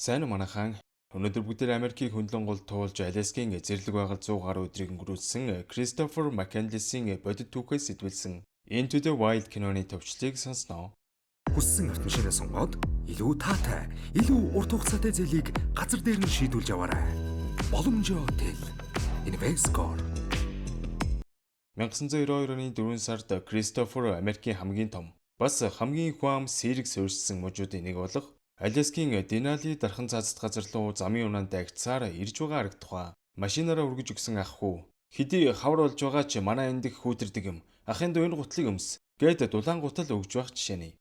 Сайн уу манайхан. Өнөөдөр бүгд Америкийн хөндлөн гол туулж Аляскийн зэрлэг байгаль 100 гаруй өдрийг өнгөрүүлсэн Кристофер Маккенлисийн бодит түүхээс сэтвэлсэн Into the Wild киноны төвчлийг сонсноо. Хүссэн эрт машинаа сонгоод илүү таатай, илүү урт хугацаатай зээлийг газар дээр нь шийдүүлж аваарай. Боломжоо тэл. Investor. 1992 оны 4 сард Кристофер Америкийн хамгийн том, бас хамгийн хүам сэрэг суурьшсан мужуудын нэг болох Аляскийн Денали дархан цаазт газар руу замын унаанд агцсаар ирж байгаа харагдтугай. Машинаараа үргэж өгсөн ах хүү. Хэдий хавар болж байгаа ч манай эндх хүүтэрдэг юм. Ахын дуу энэ гутлыг өмс. Гэд дулаан гутал өгж байх жишээний.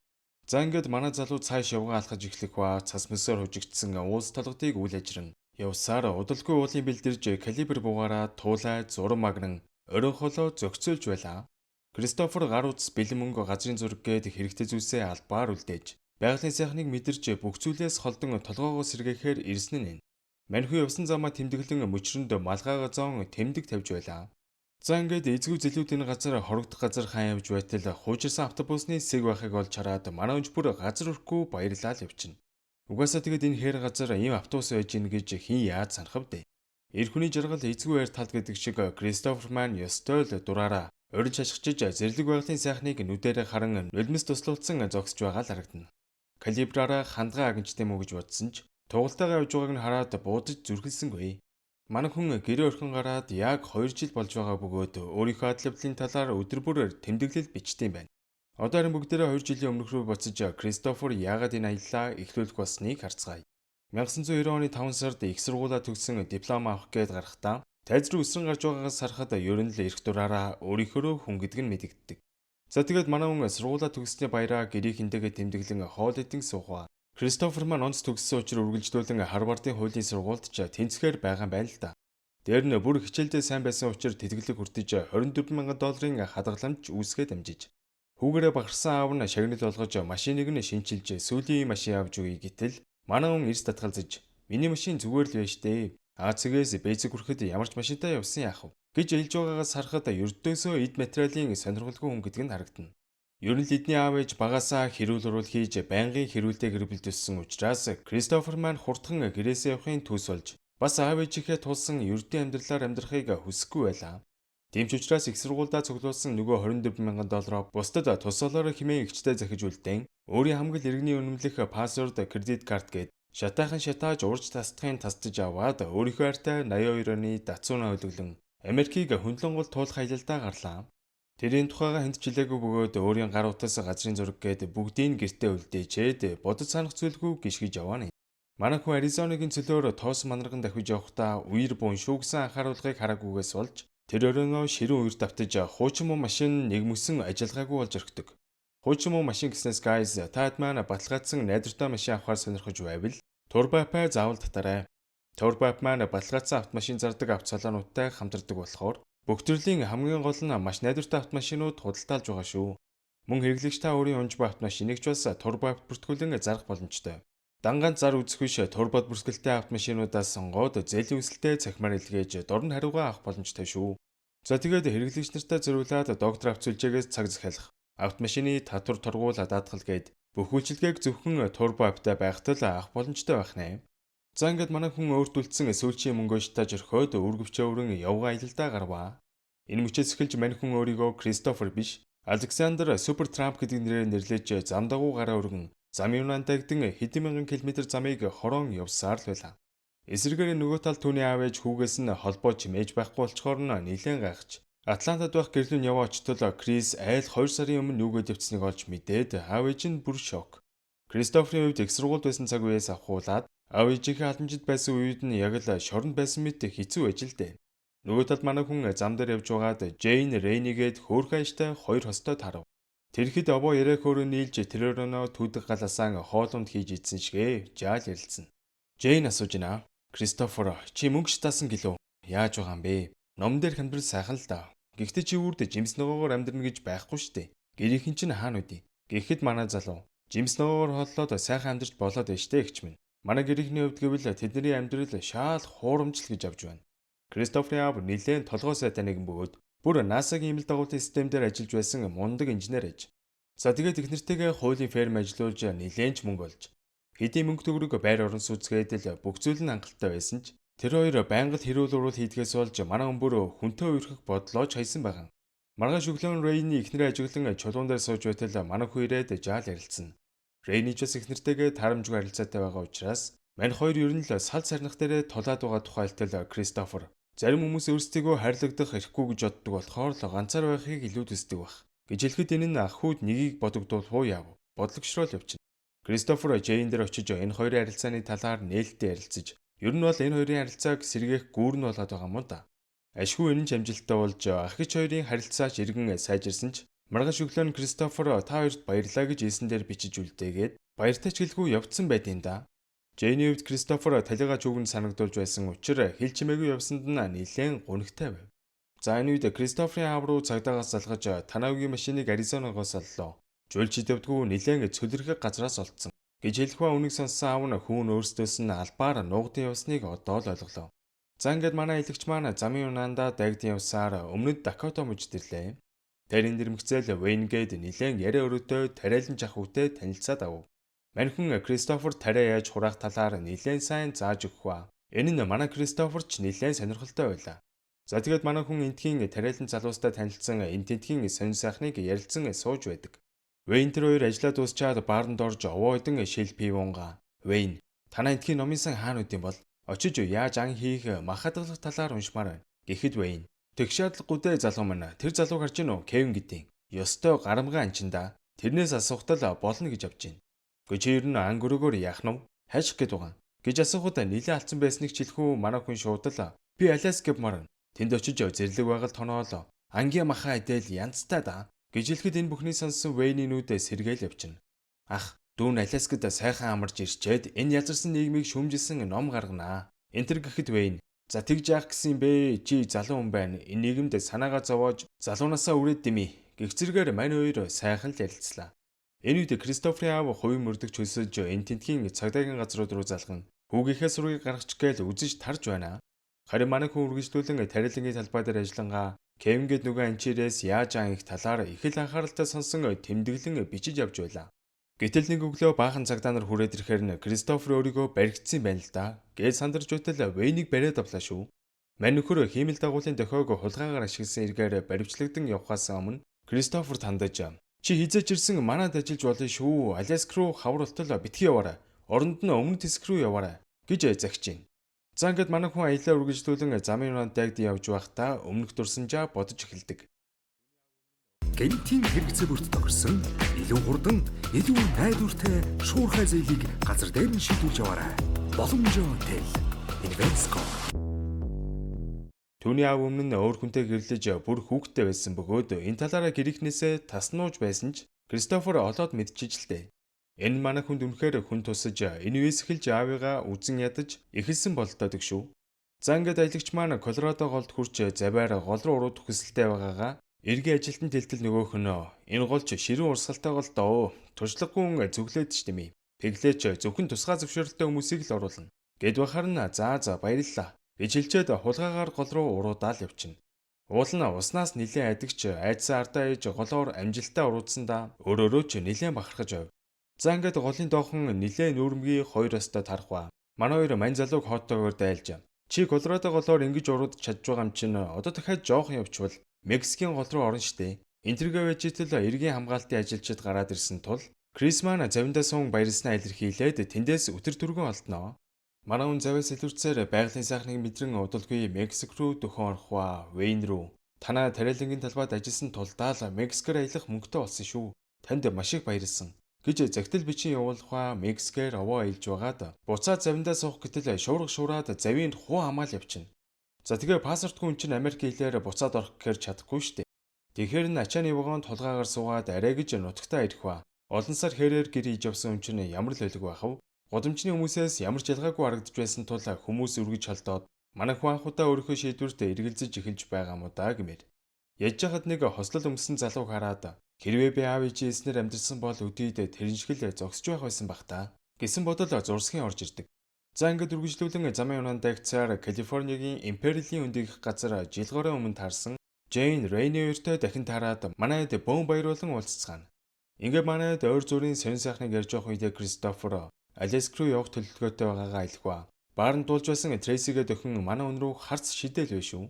За ингээд манай залуу цааш явгаа алхаж эхлэх ба цас мөсөөр хужигдсан уулс толгодыг үйл ажирна. Явсаар удалгүй уулын бэлдэрж калибр бугаараа туулай зурм магнан орон холоо зөгцөөлж байлаа. Кристофер гар утас бэлэн мөнгө газрын зураг гээд хэрэгтэй зүйлсээ албаар үлдээж байгалийн сайхныг мэдэрч бүх зүйлээс холдон толгоогоо сэргээхээр ирсэн нь. Маньхүү явсан замаа тэмдэглэн мөчрөнд малгайгаа зоон тэмдэг тавьж байлаа. За ингээд эзгүй зэлүүдийн газар хорогдох газар хаан явж байтал хуучирсан автобусны сэг байхыг олж хараад манай өнж бүр газар өрөхгүй баярлал явчихна. Угаасаа тэгэд энэ хээр газар ийм автобус байж ийн гэж хин яаж санах вэ? Эр хүний жаргал эзгүй байр тал гэдэг шиг Кристофер маань ёстой л дураараа урьд шашгичж зэрлэг байгалийн сайхныг нүдэрэ харан нулимс туслуулсан зогсож байгаа л харагдана. Калибраараа хандгаа агнчтай мүү гэж бодсон ч тугалтайгаа явж байгааг нь хараад буудаж зүрхэлсэнгүй. Манай хүн гэрээ орхин гараад яг 2 жил болж байгаа бөгөөд өөрийнхөө адлавлын талаар өдөр бүрээр тэмдэглэл бичдэг юм байна. Одоо харин бүгдээрээ 2 жилийн өмнөх рүү буцаж Кристофер яагаад энэ аяллаа эхлүүлэх болсныг харцгаая. 1990 оны 5 сард их сургуулаа төгссөн диплом авах гээд гарахдаа тайз руу өсрөн гарч байгаагаас харахад ер нь л эрх дураараа өөрийнхөө хүн гэдэг нь мэдэгддэг. За тэгээд манай хүн сургуулаа төгссөний баяраа гэрийнхэнтэйгээ тэмдэглэн хоол идэн суухаа. Кристофер маань онц төгссөн учраас үргэлжлүүлэн Харвардын хуулийн сургуульд ч тэнцэхээр байгаа юм байна л да. Дээр нь бүр хичээлдээ сайн байсан учраас тэтгэлэг хүртэж $24,000 хадгаламж үүсгээд амжиж. Хүүгээрээ багарсан аав нь шагнал болгож машиныг нь шинчилж сүүлийн машин авч өгье гэтэл манай хүн эрс татгалзаж миний машин зүгээр л байж тээ. АЦГ-с бэзэг хүрэхэд ямар ч машинтай явсан яах вэ гэж хэлж байгаагаас харахад ердөөсөө эд материалын сонирхолгүй хүн гэдэг нь харагдана. Ер нь л эдний аав ээж багасаа хэрүүл урвал хийж байнгын хэрүүлтэй гэр бүл төссөн учраас Кристофер маань хурдхан гэрээсээ явахын төс болж бас аав ээжийнхээ тулсан ердийн амьдралаар амьдрахыг хүсэхгүй байлаа. Тийм ч учраас их сургуульдаа цуглуулсан нөгөө $24,000 бусдад тусалаар хэмээн ихчтэй захиж үлдээн өөрийн хамгал иргэний үнэмлэх пассворд кредит карт гээд шатаахан шатааж урж тасдахын тасдаж аваад өөрийнхөө артай 82 оны датсуунаа хөлөглөн Америкийг хөндлөн гол туулах аялалдаа гарлаа. Тэрийн тухайга хэнд жилээгүй бөгөөд өөрийн гар утас газрын зураг гээд бүгдийг гэртээ үлдээчээд бодож санах зүйлгүй гიშгэж яваана. Манай хүн Аризонагийн цөлөөр тоос манарган давхиж явахдаа үер буун шүүгсэн анхааруулгыг хараагүйгээс болж тэр өрөөнөө ширүүн үер давтаж хуучин муу машин нэг мөсөн ажиллагаагүй болж орхидог. Хуучин муу машин гэснээс guys таад маань баталгаажсан найдвартай машин авахар сонирхож байвал турбапай заавал татаарай. Турбап маань баталгаажсан автомашин зардаг авто салонуудтай хамтардаг болохоор бүх төрлийн хамгийн гол нь маш найдвартай автомашинууд худалдаалж байгаа шүү. Мөн хэрэглэгч та өөрийн унж буй автомашиныг ч бас турбапт бүртгүүлэн зарах боломжтой. Дангаан зар үзэх биш турбод бүртгэлтэй автомашинуудаас сонгоод зээлийн өсөлтөө цахимаар илгээж дорн хариугаа авах боломжтой шүү. За тэгээд хэрэглэгч нартай зориулаад доктор авч сүлжээгээс цаг захиалах, автомашины татвар торгуул даатгал гээд бүх үйлчилгээг зөвхөн турбаптай байхад л авах боломжтой байх нэ. За ингээд манай хүн өөртүүлсэн сүүлчийн мөнгөө шатааж орхиод өргөвчөө өрөн явгаа аялалдаа гарваа. Энэ мөчөөс эхэлж мань хүн өөрийгөө Кристофер биш, Александр Супер Трамп гэдэг нэрээр нэрлэж зам дагуу гараа өргөн замын юунаанд дагдан хэдэн мянган километр замыг хорон явсаар л байлаа. Эсрэгээр нөгөө тал түүний аав ээж хүүгээс нь холбоо чимээж байхгүй болчхоор нь нэлээд гайхаж. Атлантад байх гэрлүүн яваа очтол Крис айл 2 сарын өмнө нүгөөд явцсныг олж мэдээд аав ээж нь бүр шок. Кристоферийн хувьд их сургуульд байсан цаг үеэс авахуулаад аав ээжийнхээ халамжид байсан үед нь яг л шоронд байсан мэт хэцүү байж л дээ. Нөгөө талд манай хүн зам дээр явж байгаад Джейн Рейнигээд хөөрхөн ажтай 2 хостой тарав. Тэрхэд обоо яриа хөөрөө нийлж тэрөөрөнөө түүдэг галасаан хоолунд хийж идсэн шигэ жаал ярилцсан. Джейн асууж байна. Кристофер чи мөнгө шатаасан гэлөө. Яаж байгаа юм бэ? Ном дээр хандвал сайхан л да. Гэхдээ чи үрд жимс ногоогоор амьдрна гэж байхгүй штэ. Гэрийнхэн чинь хаана үдий? Гэхэд манай залуу жимс ногоогоор холлоод сайхан амьдрч болоод байж штэ гэх минь. Манай гэрийнхний хувьд гэвэл тэдний амьдрал шаал хуурамчл гэж авч байна. Кристоферийн аав нэлээд толгой сайтай нэгэн бөгөөд бүр НАСА-гийн имэл дагуулын системээр ажиллаж байсан мундаг инженер ээж. За тэгээд их нэртэйгээ хуулийн ферм ажиллуулж нэлээд ч мөнгө олж Хэдийн мөнгө төгрөг байр орон сууцгээд л бүх зүйл нь хангалттай байсан ч тэр хоёр байнга л хэрүүл урал хийдгээс болж манай өмбөр хүнтэй үерхэх бодлоо ч хайсан байгаа. Маргааш өглөө Рейни эхнэрээ ажиглан чулуун дээр сууж байтал манай хүү ирээд жаал ярилцсан. Рейни ч бас эхнэртэйгээ таарамжгүй харилцаатай байгаа учраас мань хоёр ер нь л сал сарнах дээрээ тулаад байгаа тухайлтал Кристофер. Зарим хүмүүс өөрсдийгөө хайрлагдах эрхгүй гэж боддог болохоор л ганцаар байхыг илүү төсдөг байх. Гэж хэлэхэд энэ нь ах хүүд нэгийг бодогдуулах уу яав. Бодлогшрол явчихна. Кристофер Джейн дээр очиж энэ хоёрын харилцааны талаар нээлттэй ярилцаж, ер нь бол энэ хоёрын харилцааг сэргээх гүүр нь болоод байгаа юм да. Ашгүй энэ ч амжилттай болж ах ич хоёрын харилцаач иргэн сайжирсан ч маргааш өглөө нь Кристофер та хоёрт баярлаа гэж ийсэн дээр бичиж үлдээгээд баяртай ч гэлгүй явцсан байдیں۔ Да. Джейний хувьд Кристофер талигаа чүгэн санагдуулж байсан учраас хэл чимээгүй явсанд нь нэлээд гунигтай байв. За энэ үед Кристоферын аав руу цагдаагаас залгаж Танавигийн машиныг Аризонагоос оллоо. Жуулч идэвдгүү нэлээд цөлөрхөг газраас олдсон. Гэж хэлэх ба үнийг сонссон аав нь хүүн өөрсдөөс нь албаар нуугдын явсныг одоо л ойлголоо. За ингээд манай илагч маань замын унаандаа дайгдсан явсаар өмнөд Дакота мужид ирлээ. Тэрийн дэрмэгцэл Вейнгээд нэлээд яриа өрөөтэй тариалан жах хүүтэй танилцаад ав. Мань хүн Кристофер тариа яаж хураах талаар нэлээд сайн зааж өгөх ба. Энэ нь манай Кристофер ч нэлээд сонирхолтой байлаа. За тэгээд манай хүн энтхийн тариалан залуустай танилцсан энэ тентхийн сонир сайхныг ярилцсан сууж байдаг. Вейн тэр хоёр ажиллаа дуусчаад баарнд орж овоо идэн шил пивунга. Вейн, танаа энтхийн номын сан хаана үт юм бол? Очиж яаж ан хийх махадгалах талаар уншмаар байна. Гэхэд Вейн, тэг шаардлагагүй дээ залуу маань. Тэр залууг харж гинөө Кевин гэдэг. Ёстой гарамгаа анчинда. Тэрнээс асуухтал болно гэж авч байна. Гэхдээ чи ер нь ангөрөөгөр яах нь хайших гээд байгаа. Гэж асуухад нилээ алдсан байсныг чилхүү манай хүн шуудал би Аляск гэмээр. Тэнд очиж зэрлэг байгаль тоноолоо. Ангийн махаа идэл янзтай да. Гэж хэлэхэд энэ бүхний сонсон Вейний нүдэ сэргээл явчихна. Ах, дүүн Аляскад сайхан амарч ирчээд энэ язарсан нийгмийг шүмжилсэн ном гарганаа. Энтэр гэхэд Вейн, за тэгж яах гэсэн бэ? Чи залуу хүн байна. Энэ нийгэмд санаагаа зовоож залуунасаа үрээд дими. Гэх зэрэгээр мань хоёр сайхан л ярилцлаа. Энэ үед Кристоферын аав хувийн мөрдөгч хөлсөж энэ тентхийн цагдаагийн газрууд руу залган хүүгийнхээ сургийг гаргачих гээл үзэж тарж байна. Харин манай хүн үргэлжлүүлэн тариалангийн талбай дээр ажиллангаа Кевингээд нөгөө анчирээс яаж ан их талаар их л анхааралтай сонсон тэмдэглэн бичиж явж байлаа. Гэтэл нэг өглөө баахан цагдаа нар хүрээд ирэхээр нь Кристофер өөрийгөө баригдсан байна л да. Гэж сандарч байтал Вейнийг бариад авлаа шүү. Мань нөхөр хиймэл дагуулын дохиог хулгайгаар ашигласан эргээр баривчлагдан явхаас өмнө Кристофер тандаж чи хизээч ирсэн манад ажиллаж болно шүү. Аляск руу хавралтал битгий яваарай. Оронд нь өмнөд хэсэг рүү яваарай гэж загч байна. За ингээд манай хүн аяллаа үргэлжлүүлэн замын унаанд дайгдсан явж байхдаа өмнөх дурсамжаа бодож эхэлдэг. Гэнтийн хэрэгцээ бүрт тохирсон илүү хурдан, илүү найдвартай шуурхай зээлийг газар дээр нь шийдүүлж аваарай. Боломжоо тэл. Invesco. Түүний аав өмнө нь өөр хүнтэй гэрлэж бүр хүүхдтэй байсан бөгөөд энэ талаараа гэрийнхнээсээ таснууж байсан ч Кристофер олоод мэдчихэж л дээ. Энэ манай хүнд үнэхээр хүн тусаж энэ үеэс эхэлж аавыгаа үзэн ядаж эхэлсэн болтойдаг шүү. За ингээд аялагч маань Колорадо голд хурч заваар гол руу урууд хүсэлтэй байгаагаа эргийн ажилтан тэлтэл нөгөөх нь энэ голч ширүүн урсгалтай гол доо туршлагагүй зөвлөөд ч тийм ээ. Тэглээч зөвхөн тусгай зөвшөөрөлтэй хүмүүсийг л оруулна. Гэд бахаар нь за баярлалаа. Гэж хэлчихэд хулгайгаар гол руу уруудаал явчихна. Уул нь уснаас нилээн адагч айдсан ардаа ээж голоор амжилтаа уруудсандаа өөрөөрөө ч нилээн бахархаж байв. За ингээд голын доохон нилээн нүүрмгийн хоёр остой тархва. Манай хоёр мань залууг хоттойгоор дайлж. Чи Колорадо голоор ингэж урууд чадж байгаа юм чинь одоо дахиад жоохон явчвал Мексикийн гол руу орно штэ. Энтергээ вэжитэл эргийн хамгаалтын ажилчид гараад ирсэн тул Крис маань завиндаа суун баярлснаа илэрхийлээд тэндээс өтөр түргэн олдноо. Манай хүн завьяас илүүрцээр байгалийн сайхныг мэдрэн удалгүй Мексик руу дөхөн орох ба Вейн руу. Танаа тариалангийн талбайд ажилласан тулдаа л Мексикээр аялах мөнгөтэй болсон шүү. Танд маш их баярлсан. Гэж загтал бичин явуулахаа Мексикээр овоо аялж байгаад буцаад завиндаа суух гэтэл шуураад завинд хуу хамаал явчихна. За тэгээ паспортгүй хүн чинь Америк хэлээр буцаад орох гэхээр чадахгүй штэ. Тэгэхээр н ачааны вагонд толгаагаар суугаад арай гэж нутагтаа ирэх ба. Олон сар хэрээр гэр хийж явсан хүн чинь ямар л байлг байх вэ? Годомчны хүмүүсээс ямар ч ялгаагүй харагдаж байсан тул хүмүүс үргэж холдоод манай хүн анхудаа өөрийнхөө шийдвэрт эргэлзэж эхэлж байгаа мó да гэмээр. Яж хахад нэг хослол өмсөн залууг хараад хэрвээ би аав ээжээ эснэр амьдсан бол өдийд тэрншгэл зогсож байх байсан бах та гэсэн бодол зурсхийн орж ирдэг. За ингээд үргэлжлүүлэн замын унаанд дайгцаар Калифорнигийн Империлийн өндийх газар жилгороо өмнө таарсан Джейн Рейни хоёртой дахин таарад манайд бөөн баяруулан уулзцгаана. Ингээд манайд ойр зүрийн сонир сайхныг ярьж явах үедээ Кристофер Алеск руу явах төлөвлөгөөтэй байгаагаа айлхва. Баарнд дуулж байсан Трейсигээ дөхөн манай өн рүү харц шидэл байв шүү.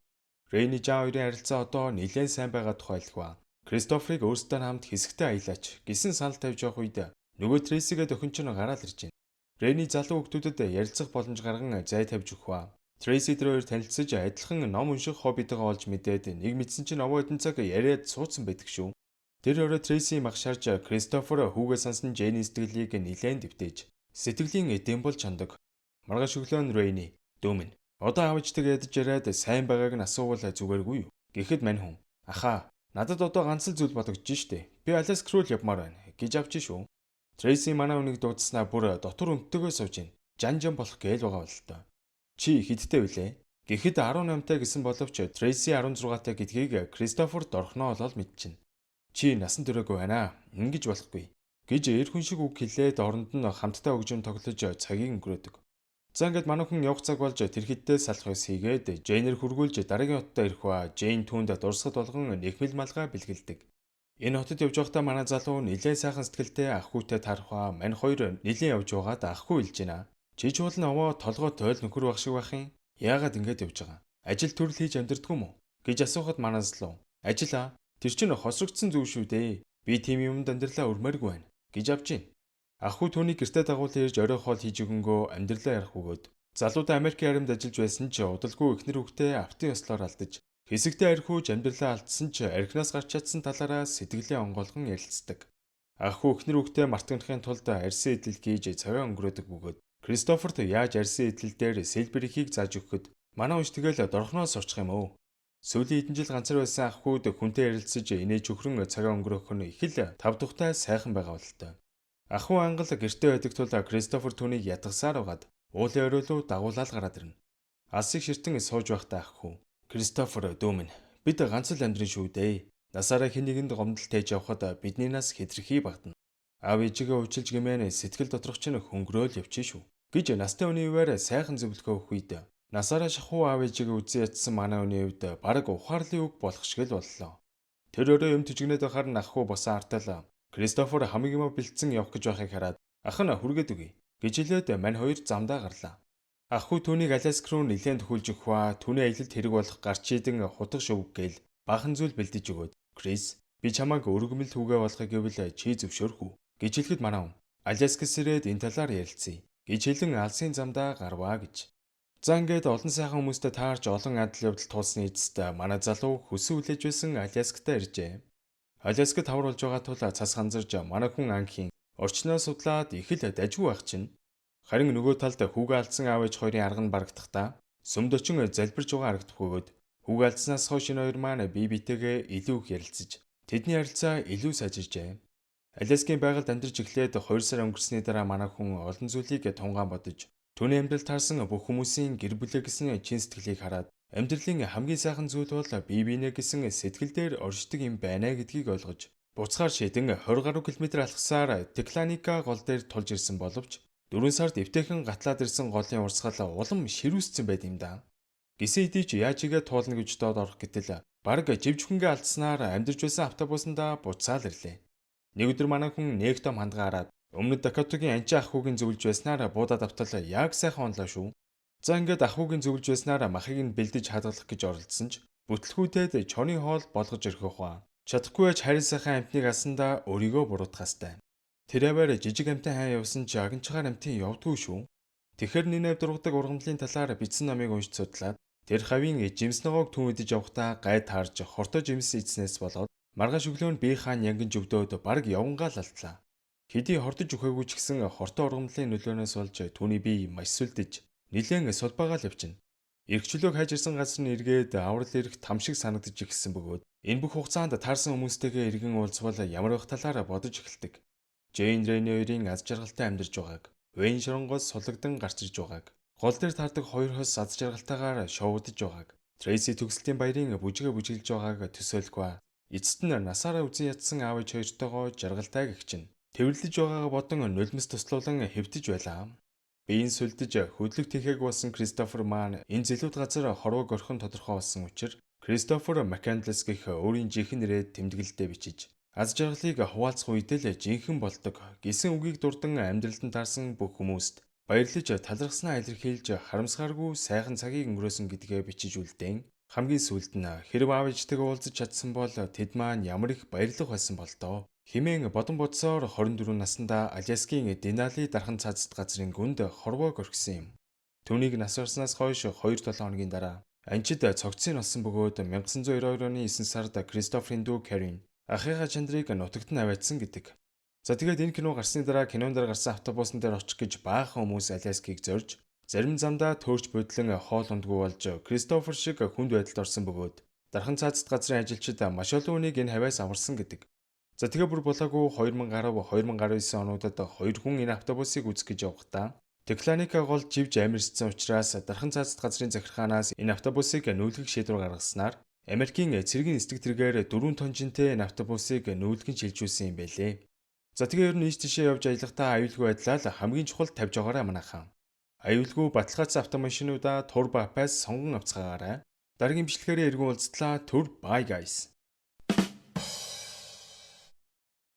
Рейни Жан хоёрын харилцаа одоо нэлээд сайн байгаа тухай айлхва. Кристоферыг өөртөө хамт хэсэгтээ аялаач гэсэн санал тавьж явах үед нөгөө Трейсигээ дөхөн ч гараал ирж байна. Рейни залуу хүмүүстэд ярилцах боломж гарган зай тавьж өгвэ. Трейси тэр хоёр танилцсаж адилхан ном унших хоббитойгоо олж мэдээд нэг мэдсэн чинь овоо хэдэн цаг яриад суудсан байдаг шүү. Тэр орой Трейси мах шарж Кристофер хүүгээ сансан Жэйний сэтгэлийг нилээн дэвтээж сэтгэлийн эдэм бол чандаг. Маргааш өглөө нь Рейни дөөмөн. Одоо аавчдаг ядаж яриад сайн байгааг нь асуувал зүгээргүй юу? Гэхэд мань хүн ахаа надад одоо ганц л зүйл бодогдож штэ. Би Алеск руу явмаар байна гэж авчих шүү. Трейси манай үнийг дуудснаа бүр дотор өмтгөө сууж ийн. Жан болох гээл байгаа бол тоо. Чи хидтэй вүлээ? Гэхэд 18-тай гэсэн боловч Трейси 16-тай гэдгийг Кристофер дорхноо олол мэдчихнэ. Чи насан туршаагүй байна. Ингэж болохгүй. Гэж эр хүн шиг үг хэлээд оронд нь хамтдаа хөгжим тоглож цагийг өнгөрөөдөг. За ингээд манай хүн явах цаг болж тэр хэддээ салах ёс хийгээд Жейнэр хургуулж дараагийн хотод ирэх ба Жейн түүнд дурсгал болгон нэхмэл малгай бэлгэлдэг. Энэ хотод явж байхдаа манай залуу нэлээд сайхан сэтгэлтэй ах хүүтэй таарах ба мань хоёр нилийн явж байгаад ах хүү хэлж байна. Чи ч бол наваа толгой тойл нөхөр байх шиг байх юм. Яагаад ингэж явж байгаа? Ажил төрөл хийж амьдрдаггүй мүү? Гэж асуухад манай залуу ажил аа тэр чинь хосрогдсон зүйл шүү дээ. Би тийм юмд амьдралаа өрмөөргүй байна гэж авч байна. Ах хүү түүний гэртээ дагуулсан ирж орой хоол хийж өгөнгөө амьдралаа ярих бөгөөд залуудаа Америкийн харимд ажиллаж байсан ч удалгүй эхнэр хүүхдээ автын ёслоор алдаж хэсэгтээ архиуж амьдралаа алдсан ч архинаас гарч чадсан талаараа сэтгэлээ онгойлгон ярилцдаг. Ах хүү эхнэр хүүхдээ мартагнахын тулд арьсан идэл хийж цагаа өнгөрөөдөг бөгөөд Кристоферт яаж арьсан идэл дээр сэлбэрхийг зааж өгөхөд манай унш тэгэл дорхноос сурчих юм өө. Сүүлийн хэдэн жил ганцаар байсан ах хүүд хүнтэй ярилцаж инээж өхрөн цагаа өнгөрөөх нь их л тав тухтай сайхан байгаа болтой. Ах хүү ангал гэртээ байдаг тул Кристофер түүнийг ятгасаар угаад уулын орой руу дагуулаад гараад ирнэ. Алсыг ширтэн сууж байхдаа ах хүү Кристофер дөөмөн бид ганц л амьдрын шүү дээ. Насаараа хэн нэгэнд гомдол тээж явхад бидний нас хэтэрхий багдана. Аав ээжигээ уучлж гэмээр сэтгэл доторх чинь хөнгөрөөл явчих шүү. Гэж настай хүний хуваар сайхан зөвлөгөө өгөх үед насаараа шахуу аав ээжигээ үзэн ядсан манай хүний хувьд бараг ухаарлын үг болох шиг л боллоо. Тэр өрөө юм төжигнээд байхаар ах хүү босон артал Кристофер хамаг юм бэлдсэн явах гэж байхыг хараад ах нь хүргээд үгүй гэж хэлээд мань хоёр замдаа гарлаа. Ах хүү түүнийг Алеск руу нэлээд төхүүлж өгөх ба түүний аялалд хэрэг болох гарч идэн хутга шувг гээл баахан зүйл бэлдэж өгөөд Крис би чамайг өргөмөл түүгээ болгох гэвэл чи зөвшөөрөх үү гэж хэлэхэд манай хүн Алескс ирээд энэ талаар ярилцъя гэж хэлэн алсын замдаа гарваа гэж. За ингээд олон сайхан хүмүүстэй таарч олон адал явдал туулсны эцэст манай залуу хөсөн хүлээж байсан Алесктай иржээ. Алескт тавар болж байгаа тул цас ханзарж манай хүн анхийн орчноо судлаад их л дажгүй байх чинь. Харин нөгөө талд хүүгээ алдсан аав ээж хоёрын арга нь барагдахдаа сүмд очин залбирж байгаа харагдах бөгөөд хүүгээ алдснаас хойш энэ хоёр маань бие биетэйгээ илүү их ярилцаж тэдний харилцаа илүү сайжирчээ. Алескийн байгальд амьдарч эхлээд 2 сар өнгөрсний дараа манай хүн олон зүйлийг тунгаан бодож түүний амьдрал таарсан бүх хүмүүсийн гэр бүлээ гэсэн чин сэтгэлийг хараад амьдралын хамгийн сайхан зүйл бол бие биенээ гэсэн сэтгэл дээр оршдог юм байна гэдгийг ойлгож буцахаар шийдэн 20 гаруй километр алхсаар Текланика гол дээр тулж ирсэн боловч 4 сард эвтэйхэн гатлаад ирсэн голын урсгал улам ширүүсцэн байд юм да. Гисэн хэдий ч яаж игээ туулна гэж доод орох гэтэл бараг живжхэнгээ алдснаар амьдарч байсан автобусандаа буцаал ирлээ. Нэг өдөр манай хүн нэг том хандгаараад өмнөд Дакотагийн анчин ах хүүгийн зөвлөж байснаар буудаад автал яг сайхан онлоо шүү. За ингээд ах хүүгийн зөвлөж байснаар махыг нь бэлдэж хадгалах гэж оролдсон ч бүтлгүүтэд чоны хоол болгож өргөх ба чадахгүй ч харин сайхан амтныг асандаа өөрийгөө буруутгах хэвээр. Тэр аваар жижиг амтан хаа явсан ч агнчгаар амтын явдгүй шүү. Тэгэхэр нинэ дургадаг ургамлын талаар бичсэн номыг уншиж судлаад тэр хавийн жимс ногоог түн идэж явахдаа гай таарж хортой жимс идснээс болоод маргааш өглөө нь бие хаан янган жөвдөөд бараг явангаал алдлаа. Хэдий хордож өгөөгүй ч гэсэн хортой ургамлын нөлөөнөөс болж түүний бие маш сүлдэж нилээн сулбаагаал явчихна. Иргчлөөг хайж ирсэн газар нь эргээд аврал ирэх там шиг санагдаж ирсэн бөгөөд энэ бүх хугацаанд таарсан хүмүүстэйгээ эргэн уулзвал ямар байх талаар бодож эхэлдэг. Жейн Рейни хоёрын аз жаргалтай амьдарч байгааг, Вэйн шоронгоос суллагдан гарч ирж байгааг, гол дээр таардаг хоёр хос аз жаргалтайгаар шоудж байгааг, Трейси төгсөлтийн баярын бүжгээ бүжиглж байгааг төсөөлгүй. Эцэст нь насаараа үзэн ядсан аав ээж хоёртойгоо жаргалтай гихчин. Тэвэрлэж байгаагаа бодон нулимс туслуулан хэвтэж байлаа. Биеийн сүлдэж хөдлөг тэхэг болсон Кристофер маань энэ зэлүүд газар хорвог орхон тодорхой болсон учраас Кристофер Маккандлес гэх өөрийн жинхэнэ нэрээр тэмдэглэлдээ бичиж Аз жаргалыг хуваалцах үед л жинхэнэ болдог гэсэн үгийг дурдан амьдралд нь таарсан бүх хүмүүст баярлаж талархснаа илэрхийлж харамсааргүй сайхан цагийг өнгөрөөсөн гэдгээ бичиж үлдээн. Хамгийн сүүлд нь хэрв аав ээжтэйгээ уулзаж чадсан бол тэд маань ямар их баярлах байсан бол доо. Хэмээн бодон бодсоор 24 наснда Аляскийн Денали дархан цаазд газрын гүнд хорвоог орхисон юм. Түүнийг нас барснаас хойш 2-7 хоногийн дараа анчид цогцсыг олсон бөгөөд 1992 оны 9 сард Кристоферын дүү Карин ахыгаа чандрыг нутагт нь аваатсан гэдэг. За тэгээд энэ кино гарсны дараа кинон дээр гарсан автобусан дээр очих гэж баахан хүмүүс Аляскийг зорж зарим замдаа төөрч бодлон хоол ундгүй болж Кристофер шиг хүнд байдалд орсон бөгөөд дархан цаазд газрын ажилчид маш олон хүнийг энэ хавьяас аварсан гэдэг. За тэгээ бүр болоогүй 2010-2019 онуудад 2 хүн энэ автобусыг үзэх гэж явахдаа Текланика гол живж амирссан учраас дархан цаазд газрын захиргаанаас энэ автобусыг нүүлгэх шийдвэр гаргаснаар Америкийн цэргийн нисдэг тэргээр 4 тонн жинтэй энэ автобусыг нүүлгэн шилжүүлсэн юм байлээ. За тэгээ ер нь ийш тийшээ явж аялахдаа аюулгүй байдлаа л хамгийн чухал тавьж байгаарай манайхаа. Аюулгүй баталгаажсан автомашинуудаа тур ба апаас сонгон авцгаагаарай. Дараагийн бичлэгээр иргэн уулзтлаа. Түр bye guys.